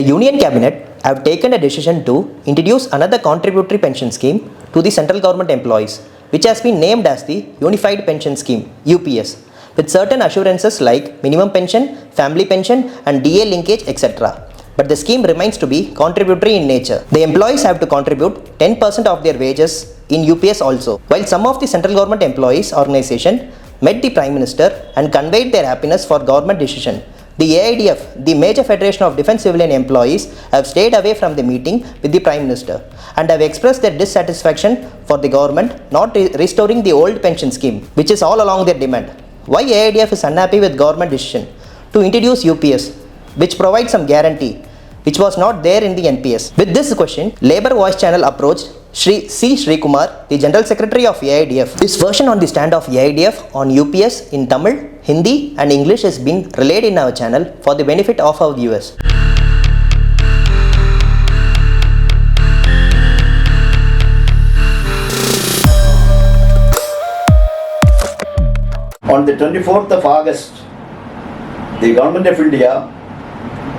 The Union Cabinet have taken a decision to introduce another contributory pension scheme to the central government employees, which has been named as the Unified Pension Scheme (UPS), with certain assurances like minimum pension, family pension, and DA linkage, etc. But the scheme remains to be contributory in nature. The employees have to contribute 10% of their wages in UPS also. While some of the central government employees organization met the Prime Minister and conveyed their happiness for government decision, the AIDEF, the major federation of defence civilian employees, have stayed away from the meeting with the Prime Minister and have expressed their dissatisfaction for the government not restoring the old pension scheme, which is all along their demand. Why AIDEF is unhappy with government decision to introduce UPS, which provides some guarantee, which was not there in the NPS? With this question, Labour Voice Channel approached C.Srikumar, the General Secretary of AIDEF. This version on the stand of AIDEF on UPS in Tamil, Hindi and English has been relayed in our channel for the benefit of our viewers. On the 24th of August, the Government of India,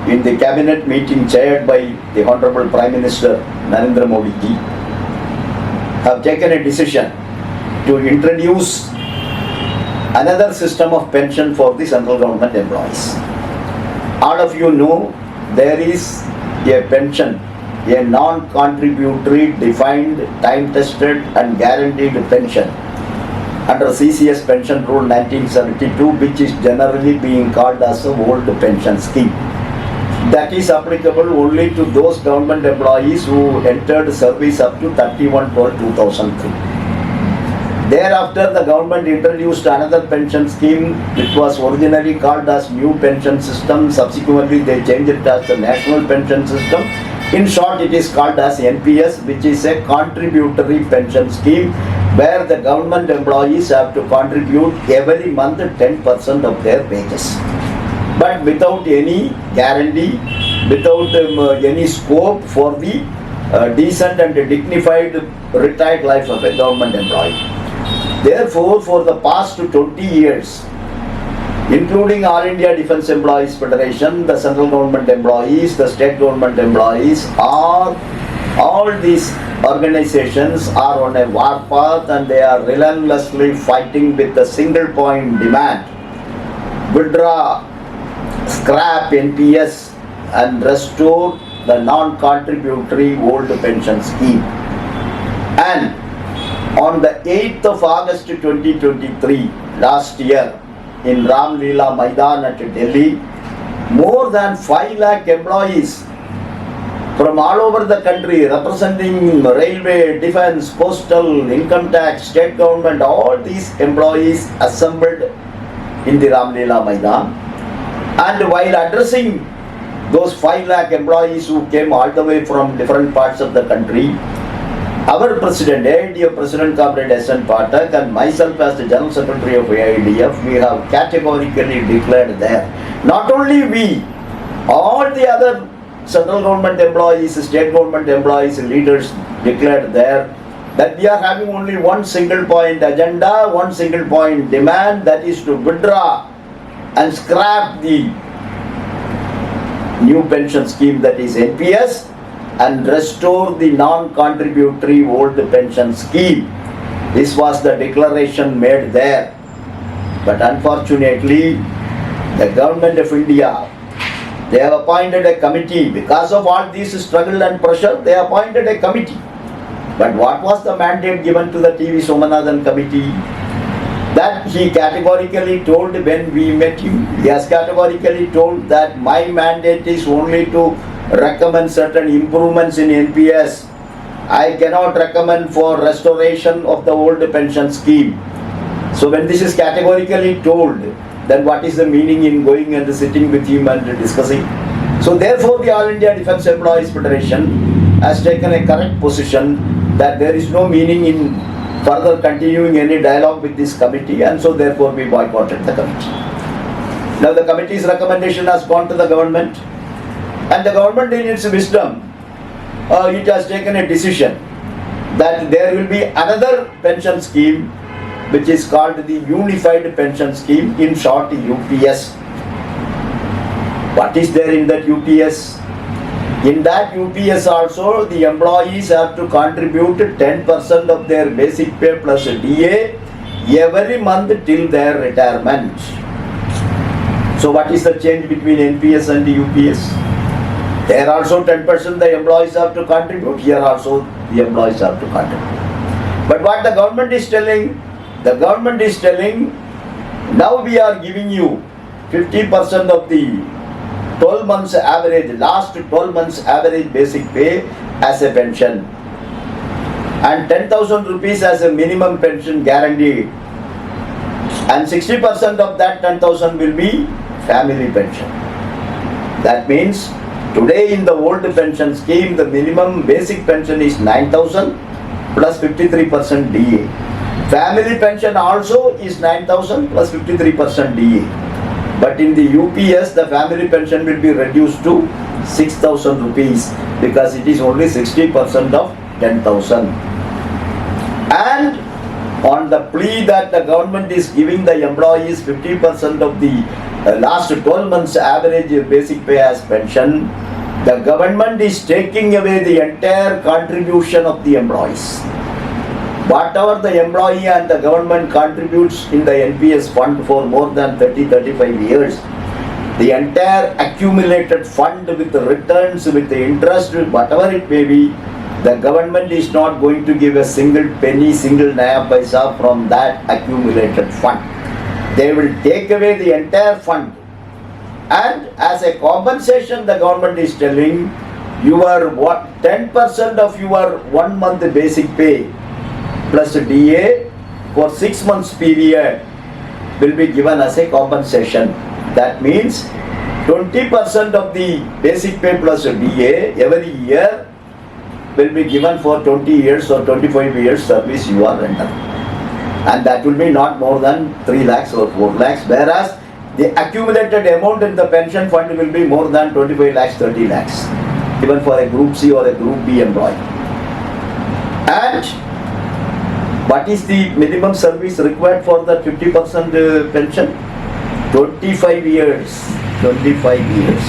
in the Cabinet meeting chaired by the Honorable Prime Minister Narendra Modi ji, have taken a decision to introduce another system of pension for the central government employees. All of you know there is a pension, a non-contributory, defined, time-tested and guaranteed pension under CCS Pension Rule 1972, which is generally being called as a old pension scheme. That is applicable only to those government employees who entered service up to 31/12/2003. Thereafter, the government introduced another pension scheme which was originally called as New Pension System. Subsequently, they changed it as the National Pension System. In short, it is called as NPS, which is a contributory pension scheme where the government employees have to contribute every month 10% of their wages, but without any guarantee, without any scope for the decent and dignified retired life of a government employee. Therefore, for the past 20 years, including All India Defence Employees Federation, the central government employees, the state government employees, all these organizations are on a warpath and they are relentlessly fighting with the single point demand: withdraw, scrap NPS and restore the non-contributory old pension scheme. And on the 8th of August 2023, last year, in Ram Leela Maidan at Delhi, more than 5 lakh employees from all over the country, representing railway, defence, postal, income tax, state government, all these employees assembled in the Ram Leela Maidan. And while addressing those 5 lakh employees who came all the way from different parts of the country, our President, AIDEF President Comrade S.N. Pathak, and myself as the General Secretary of AIDEF, we have categorically declared there, not only we, all the other central government employees, state government employees, leaders declared there that we are having only one single point agenda, one single point demand, that is to withdraw and scrap the new pension scheme, that is NPS, and restore the non-contributory old pension scheme. This was the declaration made there. But unfortunately, the government of India, they have appointed a committee. Because of all this struggle and pressure, they appointed a committee. But what was the mandate given to the T.V. Somanathan committee? That he categorically told when we met him, he has categorically told that my mandate is only to recommend certain improvements in NPS. I cannot recommend for restoration of the old pension scheme. So when this is categorically told, then what is the meaning in going and sitting with him and discussing? So therefore the All India Defence Employees Federation has taken a correct position that there is no meaning in further continuing any dialogue with this committee, and so therefore we boycotted the committee. Now the committee's recommendation has gone to the government, and the government in its wisdom, it has taken a decision that there will be another pension scheme which is called the Unified Pension Scheme, in short UPS. What is there in that UPS? In that UPS also, the employees have to contribute 10% of their basic pay plus DA every month till their retirement. So what is the change between NPS and the UPS? There also 10% the employees have to contribute, here also the employees have to contribute. But what the government is telling, now we are giving you 50% of the 12 months average, last 12 months average basic pay as a pension, and 10,000 rupees as a minimum pension guaranteed, and 60% of that 10,000 will be family pension. That means today in the old pension scheme, the minimum basic pension is 9,000 plus 53% DA. Family pension also is 9,000 plus 53% DA. But in the UPS, the family pension will be reduced to 6,000 rupees because it is only 60% of 10,000. And on the plea that the government is giving the employees 50% of the last 12 months average basic pay as pension, the government is taking away the entire contribution of the employees. Whatever the employee and the government contributes in the NPS fund for more than 30-35 years, the entire accumulated fund with the returns, with the interest, whatever it may be, the government is not going to give a single penny, single naya paisa from that accumulated fund. They will take away the entire fund. And as a compensation, the government is telling your 10% of your 1 month basic pay plus DA for 6 months period will be given as a compensation. That means 20% of the basic pay plus DA every year will be given for 20 years or 25 years service you are rendered. And that will be not more than 3 lakhs or 4 lakhs, whereas the accumulated amount in the pension fund will be more than 25 lakhs, 30 lakhs, even for a Group C or a Group B employee. And what is the minimum service required for the 50% pension? 25 years. 25 years.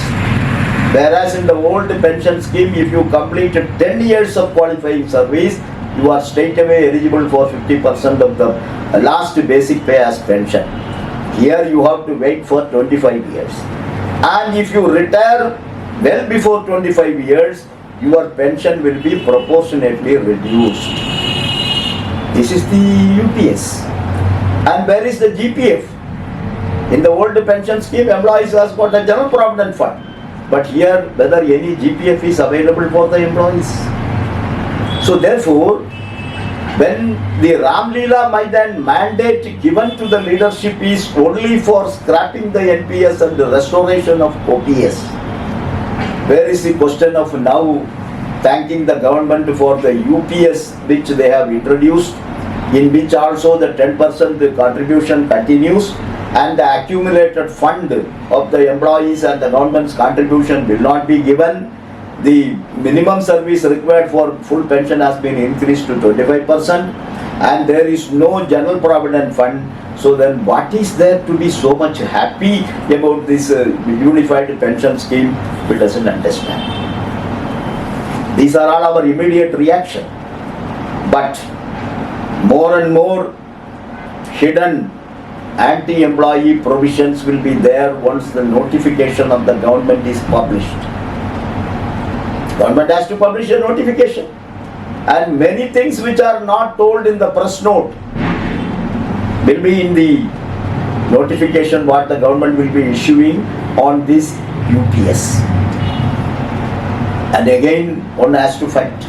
Whereas in the old pension scheme, if you complete 10 years of qualifying service, you are straight away eligible for 50% of the last basic pay as pension. Here you have to wait for 25 years. And if you retire well before 25 years, your pension will be proportionately reduced. This is the UPS. And where is the GPF? In the old pension scheme, employees has got a general provident fund. But here, whether any GPF is available for the employees. So therefore, when the Ram Leela Maidan mandate given to the leadership is only for scrapping the NPS and the restoration of OPS, where is the question of now thanking the government for the UPS which they have introduced, in which also the 10% contribution continues, and the accumulated fund of the employees and the government's contribution will not be given. The minimum service required for full pension has been increased to 25%, and there is no general provident fund. So then what is there to be so much happy about this unified pension scheme? We doesn't understand. These are all our immediate reaction. But more and more hidden anti-employee provisions will be there once the notification of the government is published. Government has to publish a notification, and many things which are not told in the press note will be in the notification what the government will be issuing on this UPS. And again, one has to fight.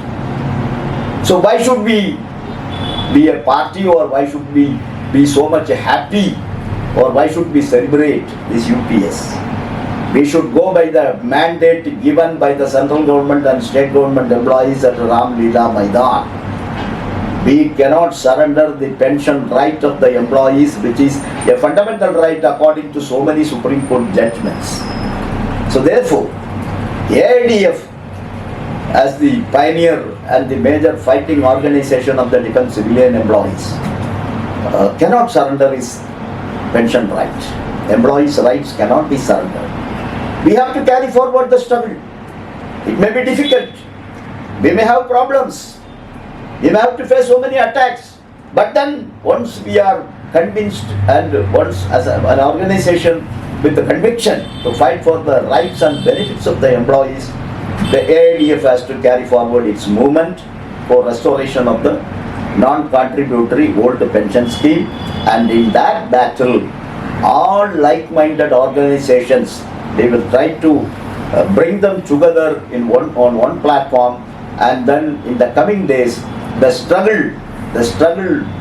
So why should we be a party, or why should we be so much happy, or why should we celebrate this UPS? We should go by the mandate given by the central government and state government employees at Ram Leela Maidan. We cannot surrender the pension right of the employees, which is a fundamental right according to so many Supreme Court judgments. So therefore, AIDEF, as the pioneer and the major fighting organization of the defense civilian employees, cannot surrender his pension right. Employees' rights cannot be surrendered. We have to carry forward the struggle. It may be difficult. We may have problems. We may have to face so many attacks. But then once we are convinced and once as an organization with the conviction to fight for the rights and benefits of the employees, the AIDEF has to carry forward its movement for restoration of the non-contributory old pension scheme, and in that battle all like-minded organizations, they will try to bring them together on one platform, and then in the coming days the struggle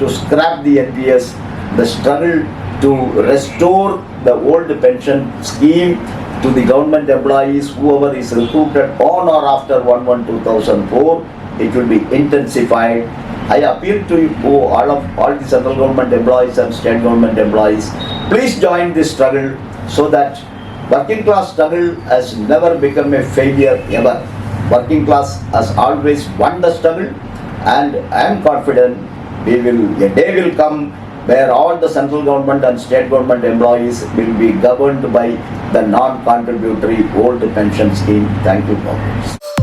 to scrap the NPS, the struggle to restore the old pension scheme to the government employees, whoever is recruited on or after 1/1/2004, it will be intensified. I appeal to you, all the central government employees and state government employees, please join this struggle so that working class struggle has never become a failure ever. Working class has always won the struggle, and I am confident a day will come where all the central government and state government employees will be governed by the non-contributory old pension scheme. Thank you, Comrades.